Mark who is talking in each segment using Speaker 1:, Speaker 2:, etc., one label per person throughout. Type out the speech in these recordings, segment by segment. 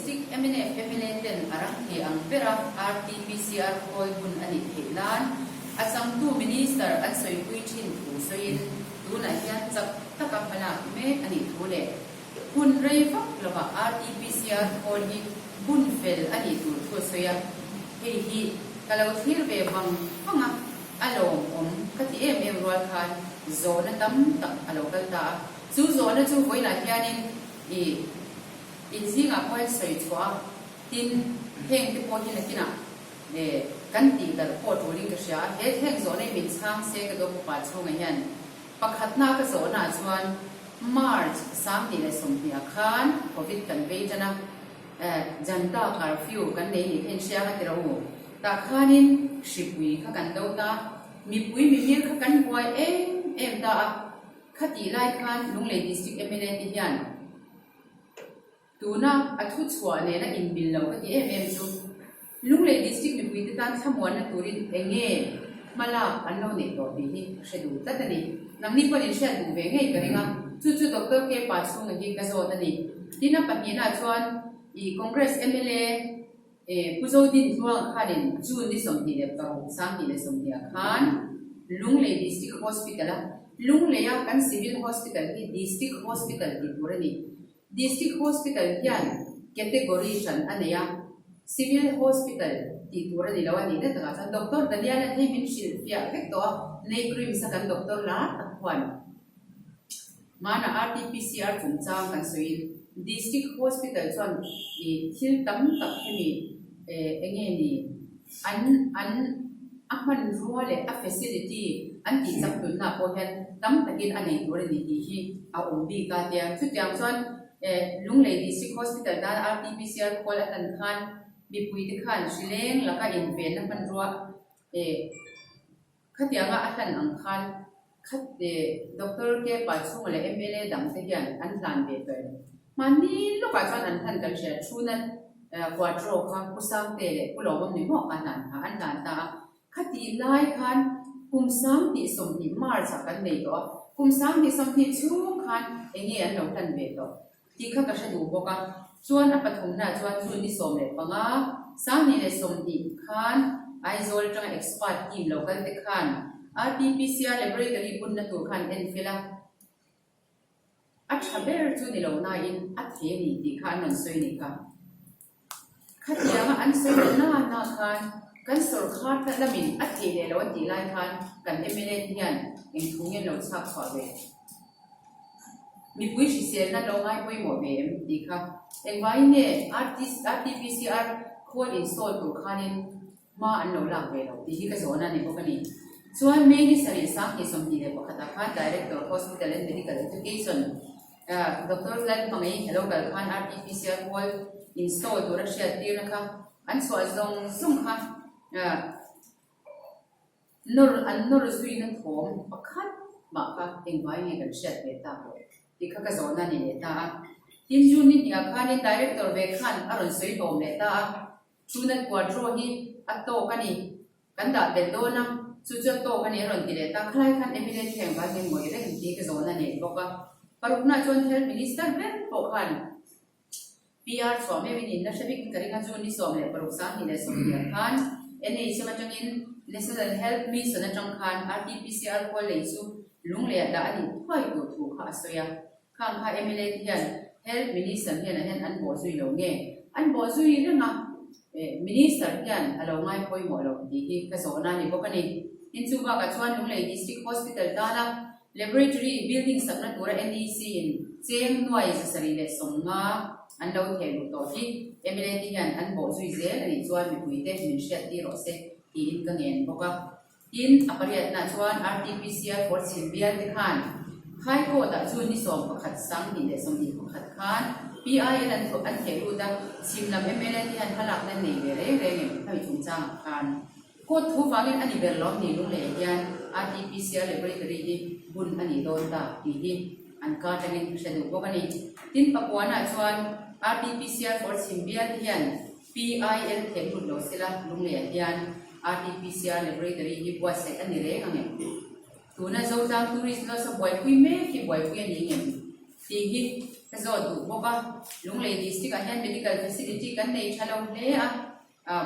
Speaker 1: district MLA ten arang he ang pera RT-PCR call bun ani helan asang tu minister at soy kuichin thusawi tu na hian chak takap hala me ani thule hun rei vak lova RT-PCR call hi bun fel ani tu thusawi hi kalau thir ve bang panga alom kati em rual khan zona tam tak alokal ta chu zona chu voila hianin in zinga point soi chwa tin heng te po hin akina kan ti dal po tuling ka sha heng zona min chang se ka do pa chunga hian pakhatna ka zona chuan march sam ni le som ti akhan covid kan ve jana janta curfew kan nei ni hen sia ka ti ro ta khanin shipui kha kan do ta mi pui mi mir kha kan huai em ta khati lai khan lunglei district MLA ti hian tuna athu chwa ne na in bil lo ka ti em chu lunglei district mi pui tan thamon na turin enge mala anno ne to ti hi shedu tatani namni parin sha du ve ngai karinga chu doctor ke pa chung ngi ka zo tani tina patina chuan I congress MLA puzo din chuang khanin june ni somthi le ka sang ni le somthi khan lunglei district hospital lunglei ya kan civil hospital ki district hospital ki purani district hospital hian category chan anaya civil hospital ti purani lawani ne ta cha doctor daliana he min shil pia vekto nei cream sa kan doctor la takwan mana RT-PCR chungchang kan soi district hospital chuan I thil tam tak hemi enge ni an ahman ruale a facility an ti chak tun na po hen tam takin ani turani ti hi a umbi ka tia chu tiang chuan lunglei district hospital da RT-PCR call atan khan mi pui ti khan shileng laka in ven na man ruwa khatianga atan ang khan khat doctor ke pa chung le MLA dam te hian an plan be pe mani lo ka chuan an than kan she thunan quadro khan kusang te le kulom ni mo anan ha an dan ta khati lai khan kumsang ti som ni mar cha kan nei to kumsang ti som ti chu khan enge an lo tan be to ti kha ka sha du boka chuan a pathum na chuan chu ni som le panga sang ni le som ti khan aizol tang expert team lo kan te khan RT-PCR laboratory bun na tu khan en fila at haber chu ni lo na in at he ni ti khan non soi ni ka khatianga an soi na khan kan sor khat na lamin at he le lo ti lai khan kan MLA hian in thungen lo chak khwa ve mi pui si sel na lo ngai poi mo ve ti kha engwai ne RT-PCR khol install tu khanin ma an lo lak ve lo ti hi ka zona ni bokani chuan main sari sang ki som ti le pakhata khan director hospital and medical education Dr. Lan Pangai hello kal khan RT-PCR call install tu rasha tir kha an so zong kha nur zui na thom pakhat ma kha engwai ni kan shat ve ta ho ti kha ka zona ni le ta tin ju ni ya khan director ve khan aron soi bom le ta chunan quadro hi atto kani kan da bel do na chu to kani ron ti le ta khlai khan evidence theng ba gen moi re ti ka zona ni boka parukna chon health minister ben po khan PR swame winin na shabik karinga chu ni som le paruk sang ni le som ya khan ene isama changin national health mission na chang khan RT-PCR call le chu lungle da ani thoi tu thu kha soya khang kha MLA hian health minister hian hen an bo zui lo nge an bo zui na na minister hian alo ngai poi mo lo ti hi ka zona ni bokani in chu ba ka chuan lungle district hospital dala laboratory building sakna tura NEC in cheng nuai sari le somnga an lo thelu to hi MLA ti hian an bo zui ze ani chuan mi pui te min shat ti ro se ti in ka ngen boka in apariat na chuan RT-PCR for Silvia te khan khai ko da chu ni som pakhat sang ni le som ni pakhat khan PI an to an thelu da simlam MLA ti han halak na nei ve re re nge thai chung chang khan ko thu wangin ani ber lom ni lu le hian RT-PCR laboratory hi bun ani don ta ti hi an ka tangin shedu bokani tin pakwana chuan RT-PCR for Silvia hian PIL thelu lo sila lungle hian RT-PCR laboratory hi bua se ani re nge tuna zo tang tourist lo so boy pui me ki boy pui ani nge ทีนี้ก็จะดูบอกว่าลุงเลยดิสติกันยัน medical facility กันในชาลงเลย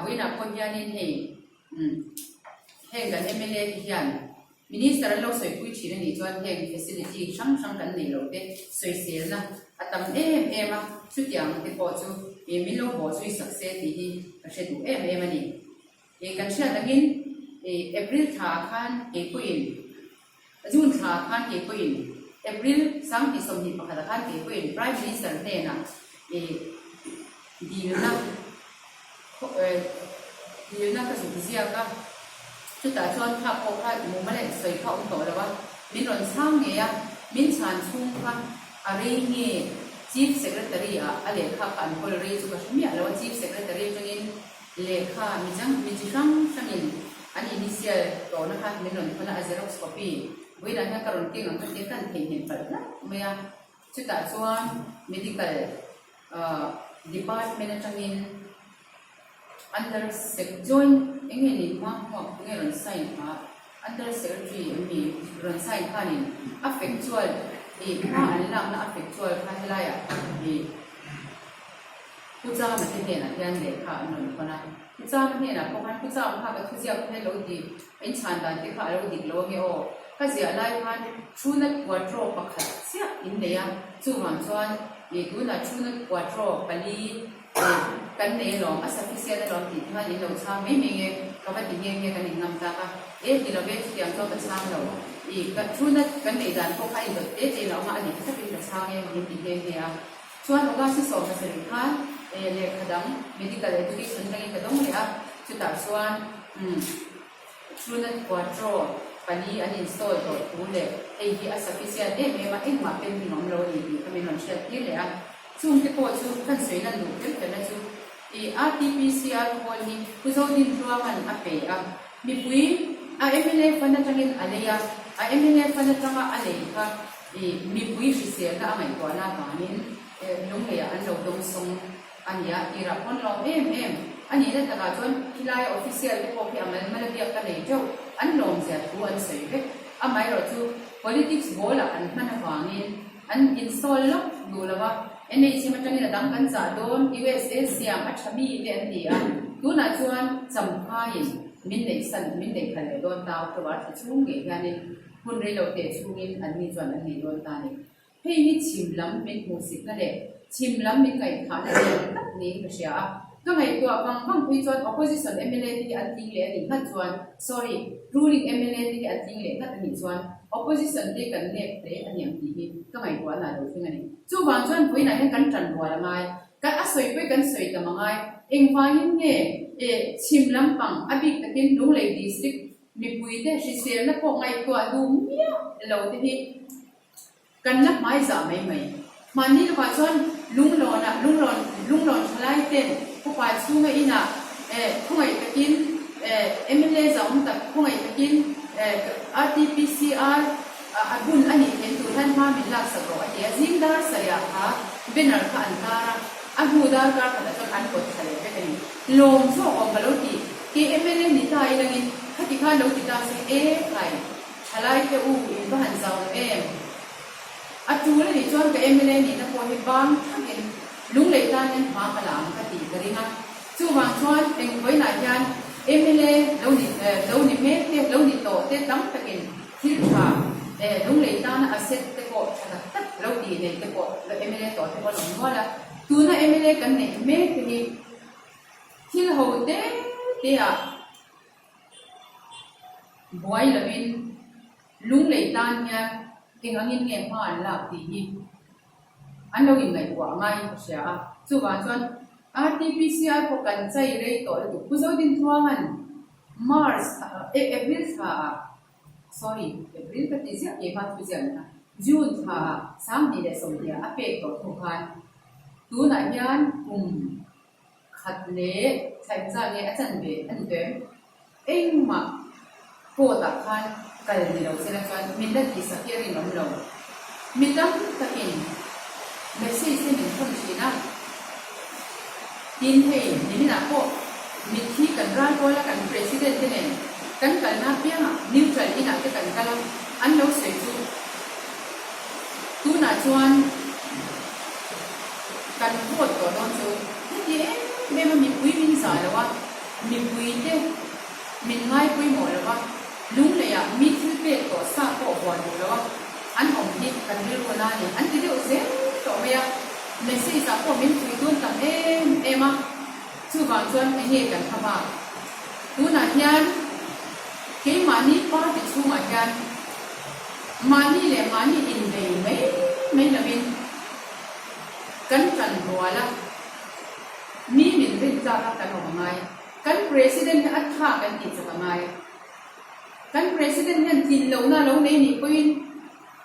Speaker 1: วินาคนยันนี่เฮงกันไม่เลยที่ยันมินิสเตอร์เราสวยคุยชีนนี่จวนเฮง facility ช่างกันในโลกเด็กสวยเสียนะแต่ตำสุดอย่างที่พอจูมีโลกบ่สวยสักเซตีที่ก็เชื่อดูนี่กันเชื่อดังนี้April ท่าขันกุยนจูนท่าขันกุยนApril สังที่สมหิตประคัตขันกุยน Prime Minister เนี่ยนะดีนะก็สุดที่เสียก็ชุดแต่ชนข้าพกข้ามุมมันเลยสวยเข้าองค์โตแล้วว่ามินรอนช่างเนี่ยมินชานชุ่งค่ะอะไรเนี่ย Chief Secretary อะไรค่ะการพลเรือจุกมีอะไรว่า Chief Secretary จังอินเลขามีจังอินอันนี้เสียต่อนะคะมินรอนคนละXerox copyเวลาเนี่ยการันตีของคนที่กันเห็นไปแล้วไม่อะชุดแต่ชน medical department จังอินunder joint เงี้ยนี่มาหัวเงี้ยรอนไซน์ค่ะ under secretary มีรอนไซน์ค่ะนี่ affectual ถ้าอันหลังนะ affectual ค่ะที่ไรผู้จ้ามันที่เนี่ยนะยันเด็กค่ะหนุ่มคนนั้นผู้จ้ามันเนี่ยนะพวกมันผู้จ้ามันค่ะก็ทุกอย่างให้เราดีเป็นชานดันที่ค่ะเราดีเราเงี้ยก็เสียไล่พันชูนักวัดโรปักขัดเสียอินเดียจู่วันชวนดูนะชูนักวัดโรปลีกันในหลงอาศัยเสียในหลงติดว่าในหลงช้างไม่มีเงี้ยก็ไปติดเงี้ยกันอีกน้ำตาค่ะที่เราเวทที่ยังต้องช้างเราก็ชูนักกันในด่านพวกใครอีกเรามาอันนี้ถ้าเป็นช้างเงี้ยมันติดเงี้ยชวนเราก็สิสองมาเสด็จค่ะเลขาดัง medical education กันก็ต้องเลยชุดตาชวนชูนักวัดโรปลีอันนี้สโตร์ตัวผู้เล็กที่อาศัยเสียมามาเป็นน้องเราดีก็เป็นน้องเชื่อที่เลยช่วงที่พอช่วงขั้นสวยนั่นดูเรื่องแต่ละช่วงRT-PCR คนนี้ผู้สาวดินทัวร์มันเปย์มีปุ้ยMLA ฟันนั่งจังอินอะไรMLA ฟันนั่งจังอะไรค่ะมีปุ้ยที่เสียก็ไม่กว่าหน้าบ้านนี้ลุงเลยอันเราดงทรงอันนี้รับคนลองอันนี้นั่นแต่ละจนที่ไล่ official ที่พอพี่มันเรียกกันเลยเจ้าอันลงเสียตัวอันสวยเว้ยไม่เราจู politics โบล่ะอันมันวางนี้อัน install แล้วดูแล้วว่าNHS มันจะมีระดับกันจ่าโดน USA เสียงอัชมีเดียนดีดูน่าชวนจำพายมินเด็กสันมินเด็กขันโดนตาวตัวที่ช่วงเกี่ยนี่คุณเรียลเตะช่วงนี้อันนี้ชวนอันนี้โดนตานี่เฮ้ยนี่ชิมล้ำเป็นหูสิบนั่นแหละชิมล้ำเป็นไก่ขานั่นเองตัดนี้ก็เชียก็ไงตัวบางคุยชวน opposition MLA ที่อันทิ้งเลยนี่ขัดชวน sorry ruling MLA ที่อันทิ้งเลยขัดอันนี้ชวน opposition ที่กันเนี่ยเลยอันอย่างที่ก็ไงตัวน่าดูที่ไงจู่บางชวนคุยไหนให้กันจันหัวละไงกันอาศัยคุยกันสวยแต่มาไงเองฟังยังไงชิมลำปังอภิตะกินลุงเลยดิสติกมีปุยเดชิเซลและพวกไงตัวดูเมียเราที่กันนักไม้จ่าไม่มันนี่เราชวนลุงหลอนทลายเต้นพวกป่าชูไม่อินะพวกไงตะกินMLA จ่าอุ้มแต่พวกไงตะกินRT-PCR บุญอันนี้เห็นตัวท่านมามิลลักษณ์ก็ยิ่งดาร์สยาค่ะเป็นอะไรกันตาบูดาร์การขณะจนอันกดทะเลไปกันลมช่วงออกมาแล้วที่MLA นี่ตายแล้วนี่ถ้าที่ข้าเราติดตามสิใครทลายเจ้าอินก็หันเจ้าจูเลยนี่ชวนกับMLA นี่นะพอเห็นบ้างทั้งเห็นลุงเลยตาเนี่ยมาปลาคดีกันเลยนะจู่บางชวนเป็นไว้หลายยันMLA เรานี่เมฆเนี่ยเรานี่โตเต้ตั้งตะกินที่ขาลุงเลยตานะอาเซตเตโกชนะตัดเราดีเนี่ยเตโกแล้วMLAโตเตโกหลงว่าละตัวน่ะMLAกันเนี่ยเมฆนี่ที่เราเต้บอยละวินลุงเลยตาเนี่ยเองอันนี้เนี่ยมาอันละทีนี้อันเราอินไงกว่าไงเสียจู่บางชวน RT-PCR พวกกันใจเร่ต่อเลยผู้สาวดินทัวร์มัน Mars April ค่ะsorry April ก็ที่เสียมาที่เสียนะ June ค่ะ3 ดีเลยสมเด็จอเปกตัวทุกคนตัวไหนยันขัดเละใช้ภาษาเนี่ยอาจารย์เบสอันเดิมเอ็งมาโคตรคันกันนี่เราเสียกันมินดัที่สักอย่างนี้เรามินดัตะกินไม่ใช่สิ่งที่คนชีนะยินเฮนี่นะพวกมิที่กันร้านก็แล้วกัน president เนี่ยกันนะเพียงนิวทรัลนี่นะที่กันเราอันเราเสียจูตัวน่ะชวน กันโคตรตัวน้องซูที่แม่มันมีปุ้ยมินสายแล้วว่ามีปุ้ยเด้มินง่ายปุ้ยหมดแล้วว่าลุงเลยอ่ะมีที่เป็ดตัวซาก็หวานอยู่แล้วว่าอันของที่กันไม่รู้นะเนี่ยอันที่เดียวเสียต่อไปอ่ะในสิ่งสักพวกมินคุยด้วยกันมาชื่อบางส่วนไอ้เหตุกันทำบ้าดูหน้าที่อันเกี่ยมานี่ป้าติดชูมากันมานี่แหละมานี่อินเดียไม่ละมินกันหัวละมีมินเป็นจ้ากันออกมาไงกัน president อัดท่ากันติดจะทำไงกัน president เนี่ยกินเหล่านั้นเหล่านี้นี่ก็ยิน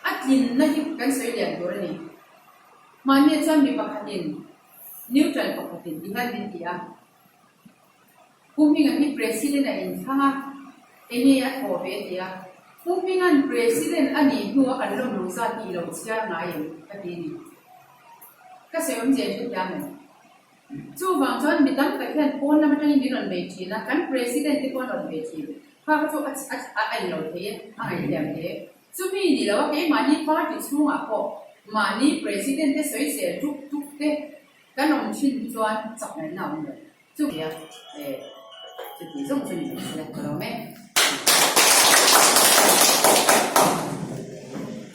Speaker 1: อัดยินนั่นที่กันสวยเหลี่ยมตัวนี่มาเนี่ยจะมีปากดินนิวทรัลปากดินที่กันดินที่อ่ะผู้มีงานที่ president เนี่ยอินท่าเอ็นี่อัดโคเวที่อ่ะผู้มีงาน president อันนี้หัวกันเรื่องรู้ซาที่เราเชื่อไงอย่างกันดีนี่ก็เสียงเจ็บทุกอย่างเลยจู่บางช่วงมีตั้งแต่แค่คนนั้นมันจะยินดีนอนเวทีนะกัน president ที่คนนอนเวทีพาเขาจู่ไอ้เราเทียไอ้เดียมเทียจู่มีดีแล้วว่าเกี่ยมานี่พาที่ช่วงอ่ะพอมานี่ president ที่สวยเสียทุกเด็กกันนอนชินจวนจับในหน้าเลยจู่เนี่ยจุดที่ส่งสิ่งนี้เลยเราไหม